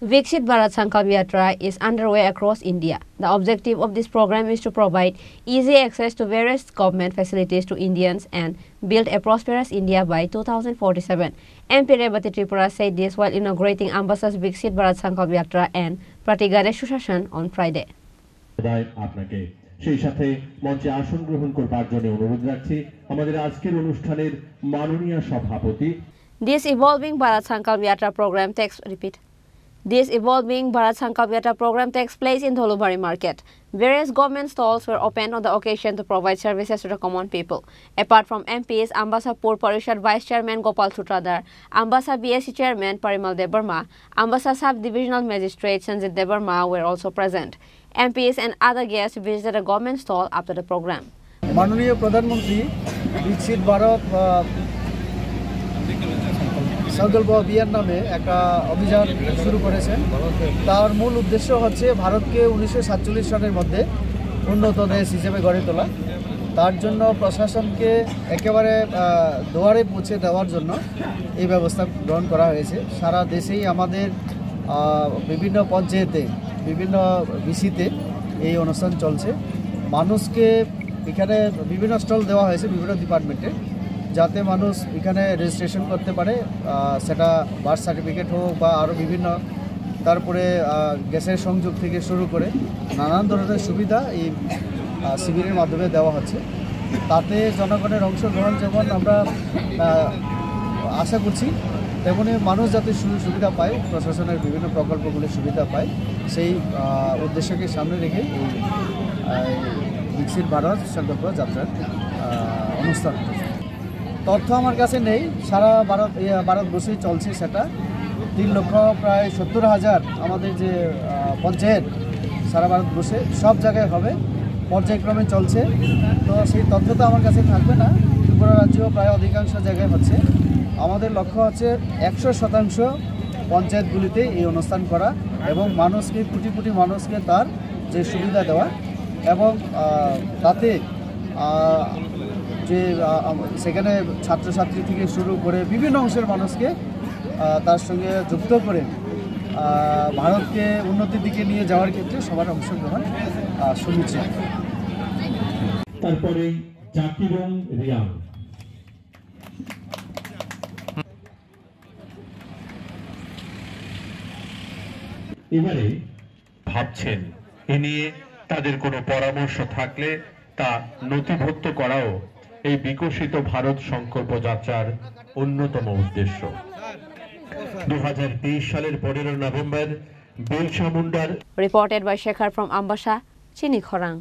Viksit Bharat Sankalp Yatra is underway across India. The objective of this program is to provide easy access to various government facilities to Indians and build a prosperous India by 2047. MP Revati Tripura said this while inaugurating Ambassador's Viksit Bharat Sankalp Yatra and Prati Ganesh Sushashan on Friday. সেই সাথে মঞ্চে আসন গ্রহণ করবার জন্য অনুরোধ রাখছি আমাদের আজকের অনুষ্ঠানের মাননীয় সভাপতি। This evolving Bharat Sankalp Yatra program takes place in Dholubari Market. Various government stalls were opened on the occasion to provide services to the common people. Apart from MPs, Ambassa Pur Parishad Vice Chairman Gopal Sutradhar, Ambassa BSC Chairman Parimal Debarma, Ambassa Sub-Divisional Magistrate Sanjit Debarma were also present. MPs and other guests visited a government stall after the program. মাননীয় প্রধানমন্ত্রী বিকশিত ভারত সংকল্প অভিযান নামে একটা অভিযান শুরু করেছেন। তার মূল উদ্দেশ্য হচ্ছে ভারতকে 1947 সালের মধ্যে উন্নত দেশ হিসেবে গড়ে তোলা। তার জন্য প্রশাসনকে একেবারে দুয়ারে পৌঁছে দেওয়ার জন্য এই ব্যবস্থা গ্রহণ করা হয়েছে। সারা দেশেই আমাদের বিভিন্ন পঞ্চায়েতে বিভিন্ন বিসিতে এই অনুষ্ঠান চলছে। মানুষকে এখানে বিভিন্ন স্টল দেওয়া হয়েছে বিভিন্ন ডিপার্টমেন্টে, যাতে মানুষ এখানে রেজিস্ট্রেশন করতে পারে, সেটা বার্থ সার্টিফিকেট হোক বা আরও বিভিন্ন, তারপরে গ্যাসের সংযোগ থেকে শুরু করে নানান ধরনের সুবিধা এই শিবিরের মাধ্যমে দেওয়া হচ্ছে। তাতে জনগণের অংশগ্রহণ যেমন আমরা আশা করছি, তেমনি মানুষ যাতে সুবিধা পায়, প্রশাসনের বিভিন্ন প্রকল্পগুলির সুবিধা পায়, সেই উদ্দেশ্যকে সামনে রেখে এই বিকশিত ভারত সংকল্প যাত্রার অনুষ্ঠান। তথ্য আমার কাছে নেই, সারা ভারতবর্ষেই চলছে সেটা। 3,70,000 আমাদের যে পঞ্চায়েত সারা ভারতবর্ষে সব জায়গায় হবে, পর্যায়ক্রমে চলছে। তো সেই তথ্য তো আমার কাছে থাকবে না, ত্রিপুরা রাজ্যেও প্রায় অধিকাংশ জায়গায় হচ্ছে। আমাদের লক্ষ্য হচ্ছে 100% পঞ্চায়েতগুলিতে এই অনুষ্ঠান করা এবং মানুষকে, কোটি কোটি মানুষকে তার যে সুবিধা দেওয়া, এবং তাতে যে সেখানে ছাত্রছাত্রী থেকে শুরু করে বিভিন্ন অংশের মানুষকে তার সঙ্গে যুক্ত করে ভারতকে উন্নতির দিকে নিয়ে যাওয়ার ক্ষেত্রে সবার অংশগ্রহণ সুনিশ্চিত। তারপরে জাকিরং রিয়াং। এবারে ভাবছেন এ নিয়ে তাদের কোনো পরামর্শ থাকলে তা নথিভুক্ত করাও এই বিকশিত ভারত সংকল্প যাত্রার অন্যতম উদ্দেশ্য। 2023 সালের 15 নভেম্বর বিরসা মুন্ডার Reported by Shekhar from Ambassa, Chini Khorang.